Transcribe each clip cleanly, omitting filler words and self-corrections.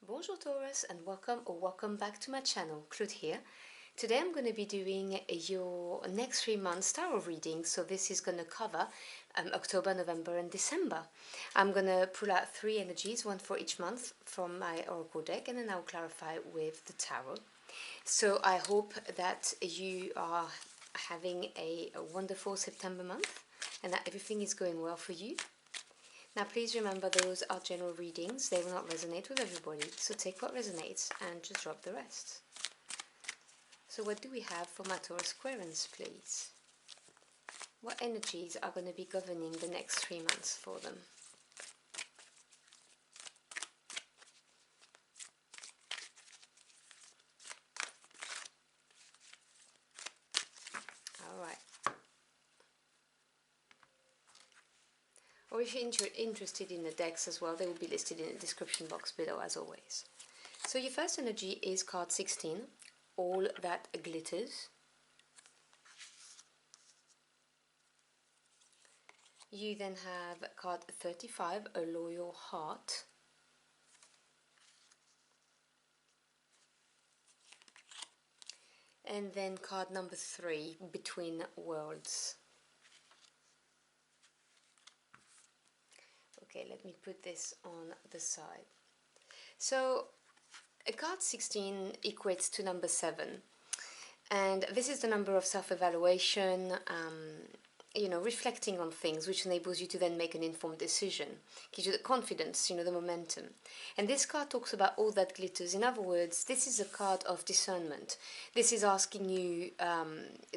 Bonjour Taurus and welcome back to my channel, Claude here. Today I'm going to be doing your next 3 months tarot reading, so this is going to cover October, November and December. I'm going to pull out 3 energies, one for each month from my oracle deck, and then I'll clarify with the tarot. So I hope that you are having a wonderful September month and that everything is going well for you. Now please remember those are general readings, they will not resonate with everybody, so take what resonates and just drop the rest. So what do we have for my Taurus Aquarians, please? What energies are going to be governing the next 3 months for them? Alright. Or if you're interested in the decks as well, they will be listed in the description box below as always. So your first energy is card 16, All That Glitters. You then have card 35, A Loyal Heart. And then card number 3, Between Worlds. Okay, let me put this on the side. So, card 16 equates to number 7. And this is the number of self-evaluation, reflecting on things, which enables you to then make an informed decision, gives you the confidence, the momentum. And this card talks about all that glitters. In other words, this is a card of discernment. This is asking you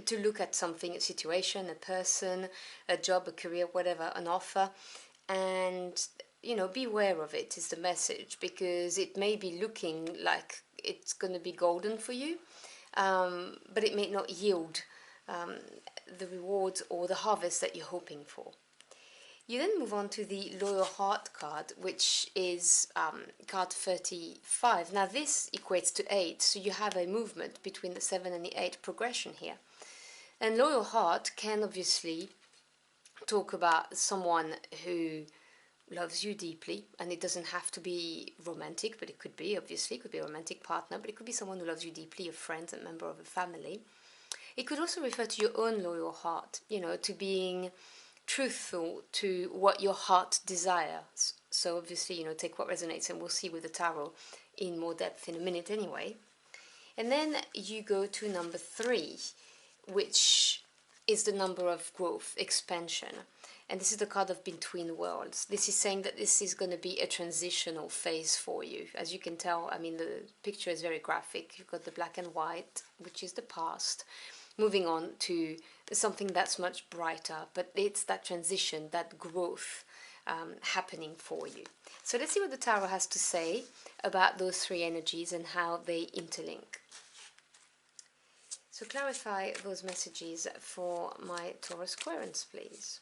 to look at something, a situation, a person, a job, a career, whatever, an offer, and be aware of it is the message, because it may be looking like it's going to be golden for you, but it may not yield the rewards or the harvest that you're hoping for. You then move on to the Loyal Heart card, which is card 35. Now this equates to 8, so you have a movement between the 7 and the 8 progression here. And Loyal Heart can obviously talk about someone who loves you deeply, and it doesn't have to be romantic, but it could be, obviously, it could be a romantic partner, but it could be someone who loves you deeply, a friend, a member of a family. It could also refer to your own loyal heart, to being truthful to what your heart desires. So obviously, take what resonates, and we'll see with the tarot in more depth in a minute anyway. And then you go to number 3, which is the number of growth, expansion. And this is the card of Between Worlds. This is saying that this is going to be a transitional phase for you. As you can tell, the picture is very graphic. You've got the black and white, which is the past, moving on to something that's much brighter, but it's that transition, that growth happening for you. So let's see what the tarot has to say about those 3 energies and how they interlink. So clarify those messages for my Taurus Aquarians, please.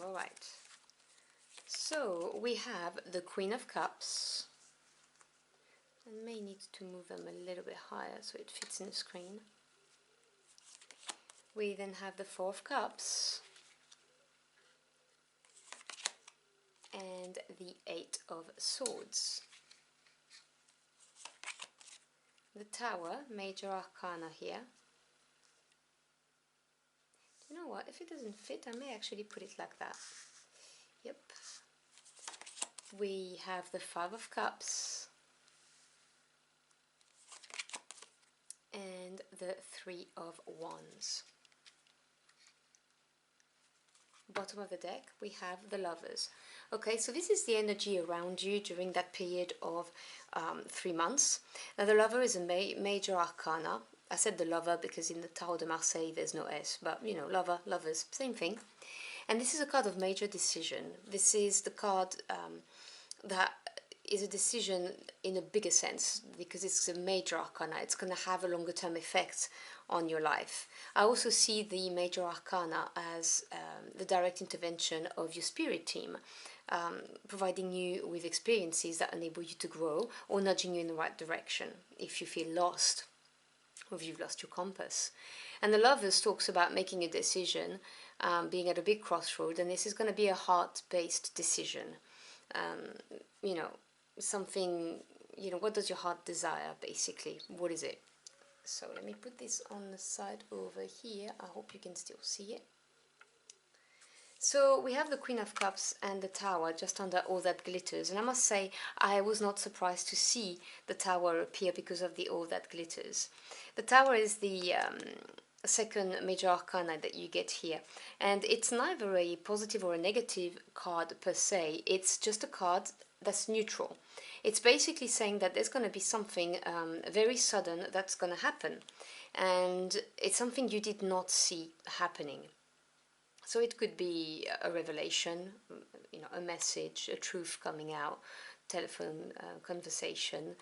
All right. So we have the Queen of Cups. I may need to move them a little bit higher so it fits in the screen. We then have the Four of Cups and the Eight of Swords. The Tower, Major Arcana here. You know what, if it doesn't fit, I may actually put it like that. Yep. We have the Five of Cups and the Three of Wands. Bottom of the deck, we have the Lovers. Okay, so this is the energy around you during that period of 3 months. Now the Lover is a major arcana. I said the Lover because in the Tarot de Marseille there's no S, but Lover, Lovers, same thing. And this is a card of major decision. This is the card that is a decision in a bigger sense, because it's a major arcana. It's going to have a longer term effect on your life. I also see the major arcana as the direct intervention of your spirit team, providing you with experiences that enable you to grow or nudging you in the right direction if you feel lost or if you've lost your compass. And the Lovers talks about making a decision, being at a big crossroad, and this is going to be a heart-based decision. You know, something, what does your heart desire, basically? What is it? So let me put this on the side over here. I hope you can still see it. So we have the Queen of Cups and the Tower just under all that glitters, and I must say I was not surprised to see the Tower appear because of the all that glitters. The Tower is the second major arcana that you get here, and it's neither a positive or a negative card per se. It's just a card that's neutral. It's basically saying that there's going to be something very sudden that's going to happen, and it's something you did not see happening. So it could be a revelation, a message, a truth coming out, telephone conversation.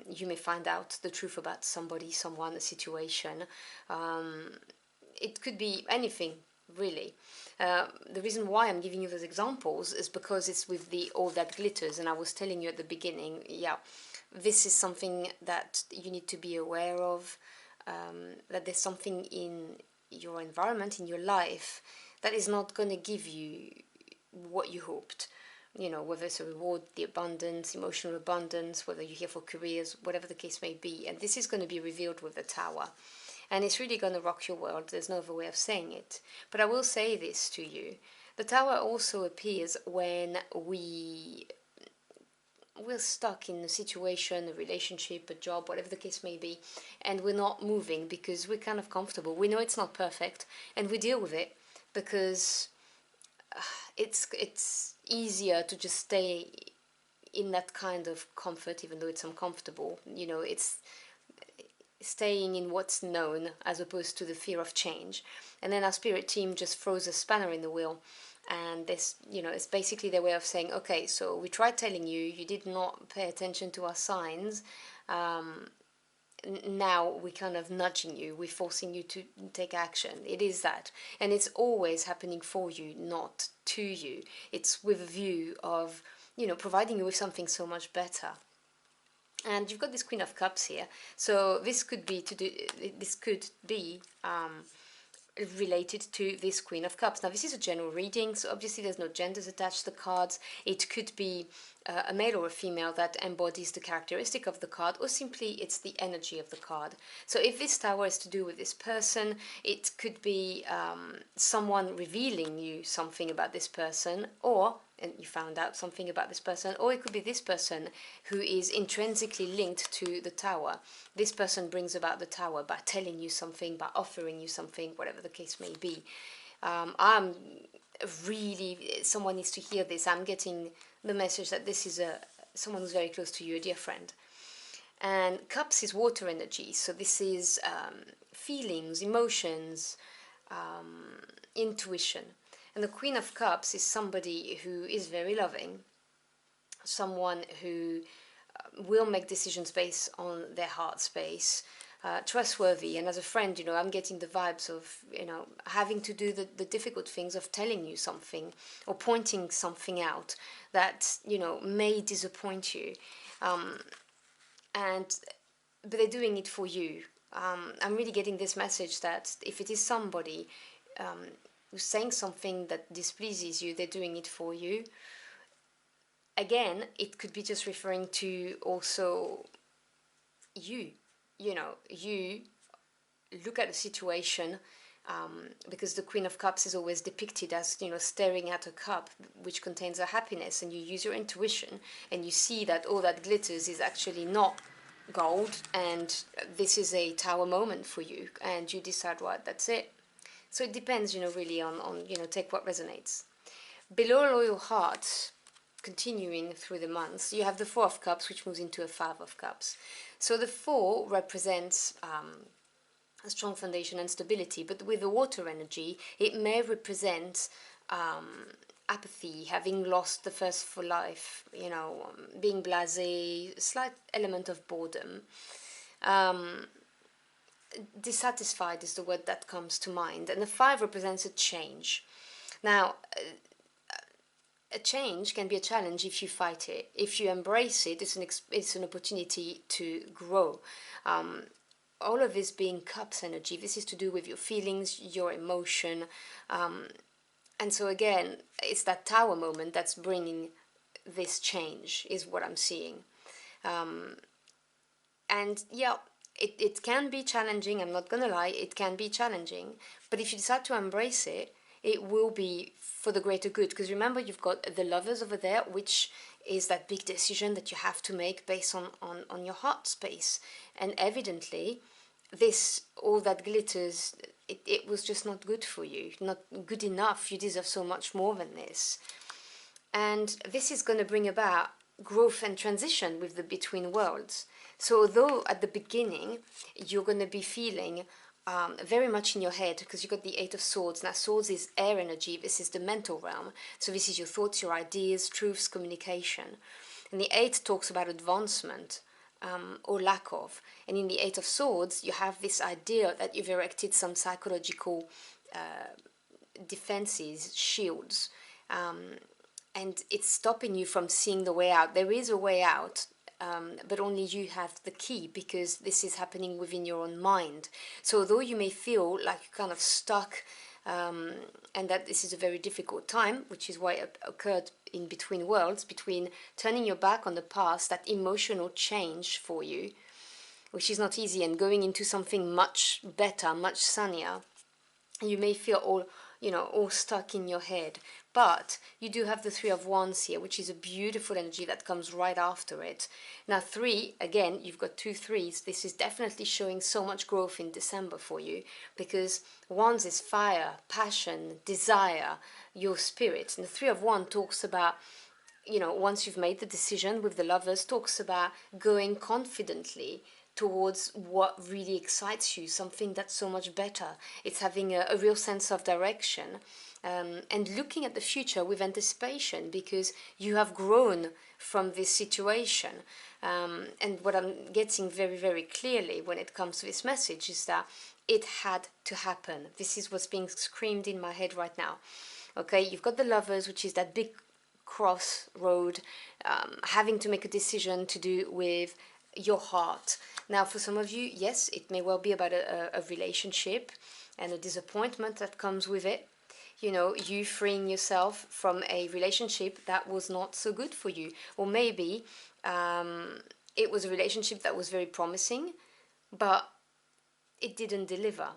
You may find out the truth about somebody, someone, a situation. It could be anything, really. The reason why I'm giving you those examples is because it's with the all that glitters, and I was telling you at the beginning, this is something that you need to be aware of, that there's something in your environment, in your life, that is not going to give you what you hoped. Whether it's a reward, the abundance, emotional abundance, whether you're here for careers, whatever the case may be. And this is going to be revealed with the Tower. And it's really going to rock your world. There's no other way of saying it. But I will say this to you. The Tower also appears when we're stuck in a situation, a relationship, a job, whatever the case may be, and we're not moving because we're kind of comfortable. We know it's not perfect, and we deal with it because it's easier to just stay in that kind of comfort, even though it's uncomfortable. It's staying in what's known as opposed to the fear of change. And then our spirit team just throws a spanner in the wheel. And this, it's basically their way of saying, okay, so we tried telling you, you did not pay attention to our signs. Now we're kind of nudging you, we're forcing you to take action. It is that. And it's always happening for you, not to you. It's with a view of, providing you with something so much better. And you've got this Queen of Cups here. So this could be related to this Queen of Cups. Now this is a general reading, so obviously there's no genders attached to the cards. It could be a male or a female that embodies the characteristic of the card, or simply it's the energy of the card. So if this Tower is to do with this person, it could be someone revealing you something about this person, and you found out something about this person, or it could be this person who is intrinsically linked to the Tower. This person brings about the Tower by telling you something, by offering you something, whatever the case may be. Someone needs to hear this. I'm getting the message that this is someone who's very close to you, a dear friend. And Cups is water energy, so this is feelings, emotions, intuition. And the Queen of Cups is somebody who is very loving, someone who will make decisions based on their heart space, trustworthy. And as a friend, I'm getting the vibes of, having to do the difficult things of telling you something or pointing something out that, may disappoint you. But they're doing it for you. I'm really getting this message that if it is somebody who's saying something that displeases you, they're doing it for you. Again, it could be just referring to also you. You look at a situation, because the Queen of Cups is always depicted as, staring at a cup which contains a happiness, and you use your intuition and you see that all that glitters is actually not gold, and this is a Tower moment for you, and you decide, right, that's it. So it depends, really on take what resonates. Below Loyal Heart, continuing through the months, you have the Four of Cups, which moves into a Five of Cups. So the Four represents a strong foundation and stability, but with the water energy, it may represent apathy, having lost the thirst for life, being blasé, slight element of boredom. dissatisfied is the word that comes to mind, and the 5 represents a change. Now, a change can be a challenge if you fight it. If you embrace it, it's an opportunity to grow. All of this being cups energy, this is to do with your feelings, your emotion. And so again, it's that tower moment that's bringing this change, is what I'm seeing. And yeah, it can be challenging, I'm not gonna lie, it can be challenging. But if you decide to embrace it, it will be for the greater good. Because remember, you've got the Lovers over there, which is that big decision that you have to make based on your heart space. And evidently, this, all that glitters, it was just not good for you, not good enough. You deserve so much more than this. And this is going to bring about growth and transition with the between worlds. So although at the beginning you're going to be feeling very much in your head, because you've got the 8 of Swords. Now, Swords is air energy. This is the mental realm. So this is your thoughts, your ideas, truths, communication. And the 8 talks about advancement or lack of. And in the 8 of Swords, you have this idea that you've erected some psychological defenses, shields, and it's stopping you from seeing the way out. There is a way out, but only you have the key, because this is happening within your own mind. So although you may feel like you're kind of stuck, and that this is a very difficult time, which is why it occurred in between worlds, between turning your back on the past, that emotional change for you, which is not easy, and going into something much better, much sunnier, you may feel all stuck in your head. But you do have the 3 of Wands here, which is a beautiful energy that comes right after it. Now 3, again, you've got 2 3s. This is definitely showing so much growth in December for you, because Wands is fire, passion, desire, your spirit. And the 3 of Wands talks about, once you've made the decision with the Lovers, talks about going confidently towards what really excites you, something that's so much better. It's having a real sense of direction, and looking at the future with anticipation, because you have grown from this situation. And what I'm getting very, very clearly when it comes to this message is that it had to happen. This is what's being screamed in my head right now. Okay, you've got the Lovers, which is that big crossroad, having to make a decision to do with your heart. Now, for some of you, yes, it may well be about a relationship and a disappointment that comes with it. You freeing yourself from a relationship that was not so good for you. Or maybe it was a relationship that was very promising, but it didn't deliver.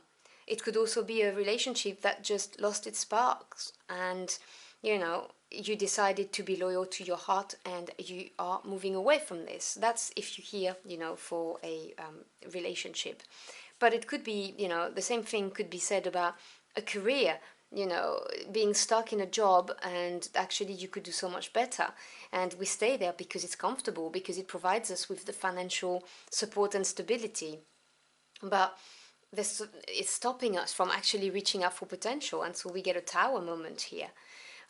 It could also be a relationship that just lost its sparks, and you decided to be loyal to your heart, and you are moving away from this. That's if you're here, for a relationship. But it could be, the same thing could be said about a career, being stuck in a job, and actually you could do so much better. And we stay there because it's comfortable, because it provides us with the financial support and stability. But this is stopping us from actually reaching our full potential, and so we get a tower moment here.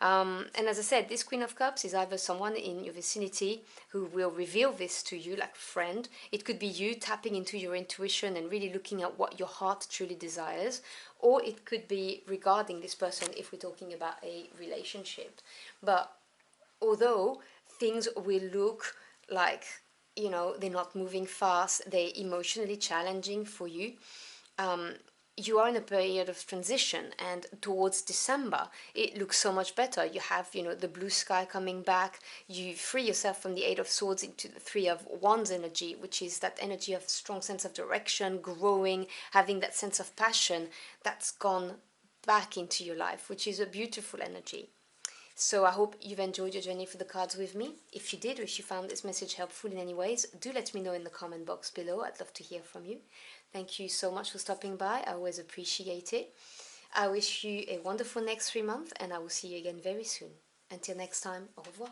And as I said, this Queen of Cups is either someone in your vicinity who will reveal this to you, like a friend. It could be you tapping into your intuition and really looking at what your heart truly desires. Or it could be regarding this person if we're talking about a relationship. But although things will look like, they're not moving fast, they're emotionally challenging for you, you are in a period of transition, and towards December it looks so much better. You have the blue sky coming back, you free yourself from the 8 of Swords into the 3 of Wands energy, which is that energy of strong sense of direction, growing, having that sense of passion that's gone back into your life, which is a beautiful energy. So I hope you've enjoyed your journey for the cards with me. If you did, or if you found this message helpful in any ways, do let me know in the comment box below. I'd love to hear from you. Thank you so much for stopping by. I always appreciate it. I wish you a wonderful next 3 months, and I will see you again very soon. Until next time, au revoir.